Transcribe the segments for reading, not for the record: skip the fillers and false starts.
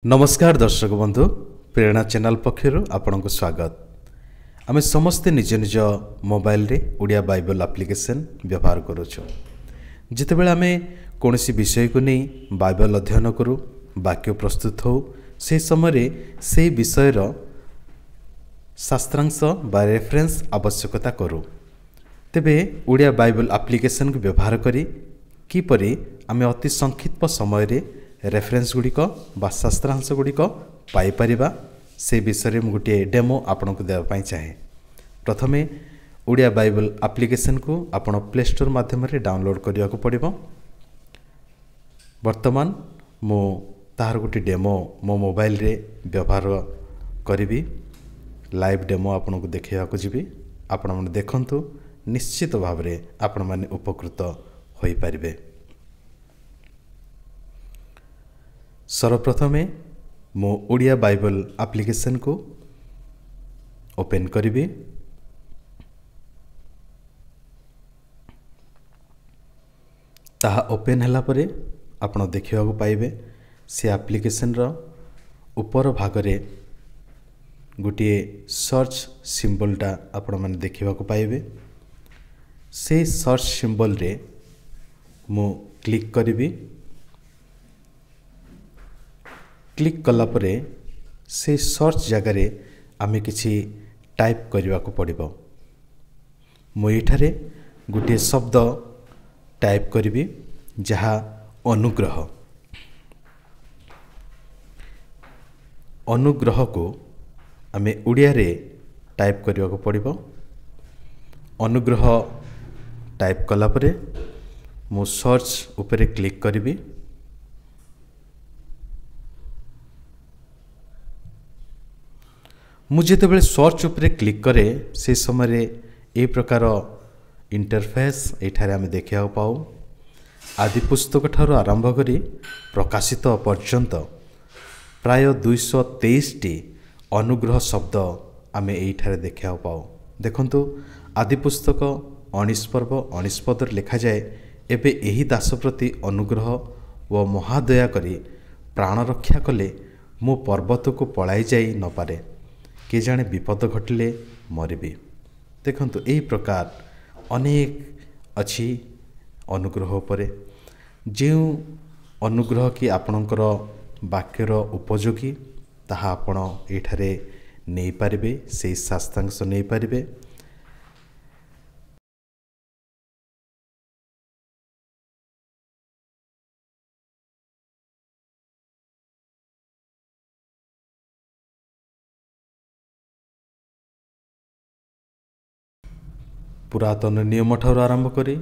नमस्कार दर्शक बंधु प्रेरणा चैनल पक्षर आपन को स्वागत। आम समस्ते निज निज मोबाइल रे उड़िया बाइबल एप्लिकेशन व्यवहार करुछु। जितेबेले आम कौन विषय को नहीं बाइबल अध्ययन करूँ वाक्य प्रस्तुत हो से समय से विषयर शास्त्रांश बा रेफरेंस आवश्यकता करूँ। तेबे उड़िया बाइबल एप्लिकेशन को व्यवहार करी किपरि आम अति संक्षिप्त समय रेफरेंस गुड़िक बा शास्त्रांश गुड़िक पाइपर से विषय में गोटे डेमो आपन को देवाई चाहे। प्रथमे उड़िया बाइबल एप्लिकेशन को आपण प्ले स्टोर माध्यम डाउनलोड करने को पड़ो। वर्तमान मो तार गोटे डेमो मो मोबाइल रे व्यवहार करी लाइव डेमो आपन को देखा जी आपण मैंने देखंतु निश्चित भाव में आपण मैंने उपकृत हो पारे। सर्वप्रथमे मो उड़िया बाइबल एप्लिकेशन को ओपन करी। ताहा ओपन हला परे आपण देखिया को पाइबे से एप्लिकेशन रो ऊपर भाग रे गोटे सर्च सिंबलटा आपण माने देखिया को पाइबे। से सर्च सिंबल रे मो क्लिक करी। क्लिक कला परे से सर्च जगार आमे किछि टाइप करने को पड़ो। मु एठारे गोटे शब्द टाइप करी जहा अनुग्रह। अनुग्रह को आमे उड़िया रे टाइप करने को पड़ो। अनुग्रह टाइप कला परे मु सर्च उपरे क्लिक करी। मुझे जितेबाला सर्च उपरे क्लिक करे से समय ए प्रकार इंटरफेस एठारे आमे देखा पाऊ। आदि पुस्तक ठारू आरंभ करी प्रकाशित पर्यंत प्राय 223 टी अनुग्रह शब्द आमे एठारे देखा पाऊ। देखंतु आदि पुस्तक 19 पर्व 19 पदर लिखा जाए, एबे एही दास प्रति अनुग्रह व महादया करी प्राण रक्षा कले मो पर्वत को पलाई जाई न पारे, के जाने विपद घटले मरबी। देखंतु एही प्रकार अनेक अच्छी अनुग्रह उपरे जो अनुग्रह कि आपणकर वाक्यर उपयोगी ताहा आपण एठारे नहीं पारिबे, से शास्त्रांश नहीं पारिबे। पुरातन नियम ठारू आरंभ करी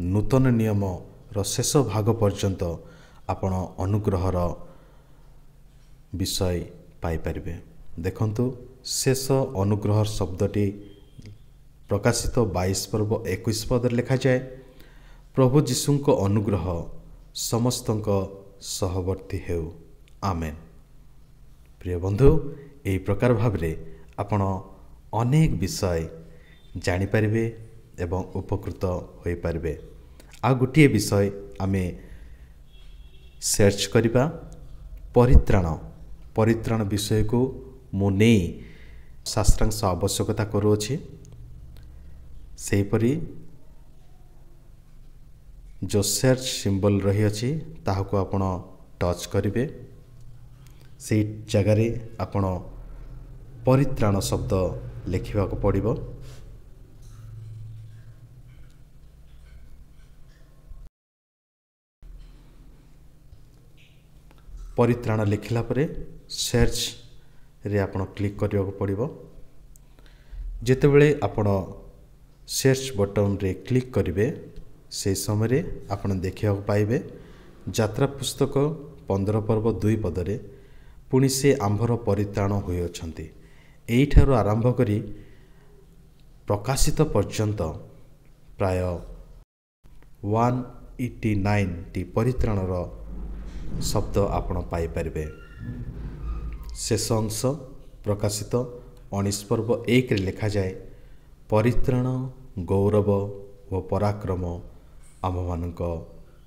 नूतन नियम रो शेष भाग पर्यंत आपण अनुग्रहर विषय पाई परिबे। देखंतु शेष अनुग्रह शब्दटी प्रकाशित 22 पर्व 21 पद लिखा जाए, प्रभु जीशुंक अनुग्रह समस्तंक सहवर्ती हेउ आमेन। प्रिय बंधु, एही प्रकार भावरे आपण अनेक विषय जानिपारे एवं उपकृत हो पारे। आ गोटे विषय आमे सर्च करिबा परित्राण। परित्राण विषय को मु नहीं शास्त्रांश आवश्यकता करुअछि। सेहीपरि जो सर्च सिंबल रही अछि ताहाको आपण टच करिवे। से जगारे आपण परित्राण शब्द लिखिबा को पड़िबो। परित्राण लिखिला परे सर्च रे आपण क्लिक करने को पड़ो। जितेबले आपण सर्च बटन रे क्लिक करिवे से समय आपण देखा पाइबे यात्रा पुस्तक 15 पर्व 2 पदरे पुणी से आंभर परित्राण होई अछंती। एही ठारू आरंभ करी प्रकाशित पर्यंत प्राय 189 टी परित्राणर शब्द आपण पाई परिबे। शेष अंश प्रकाशित 19 पर्व 1 रे लिखा जाए, परित्राण गौरव व पराक्रम आम मानक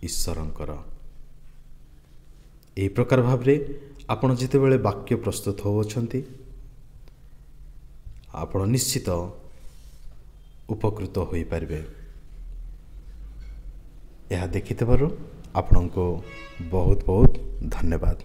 ईश्वरंकर। एही प्रकार भाव ଆପଣ ଯେତେବେଳେ ବାକ୍ୟ ପ୍ରସ୍ତୁତ ହେଉଛନ୍ତି ଆପଣ ନିଶ୍ଚିତ ଉପକୃତ ହୋଇପାରିବେ। ଏହା ଦେଖିଥିବାରୁ ଆପଣଙ୍କୁ ବହୁତ ବହୁତ ଧନ୍ୟବାଦ।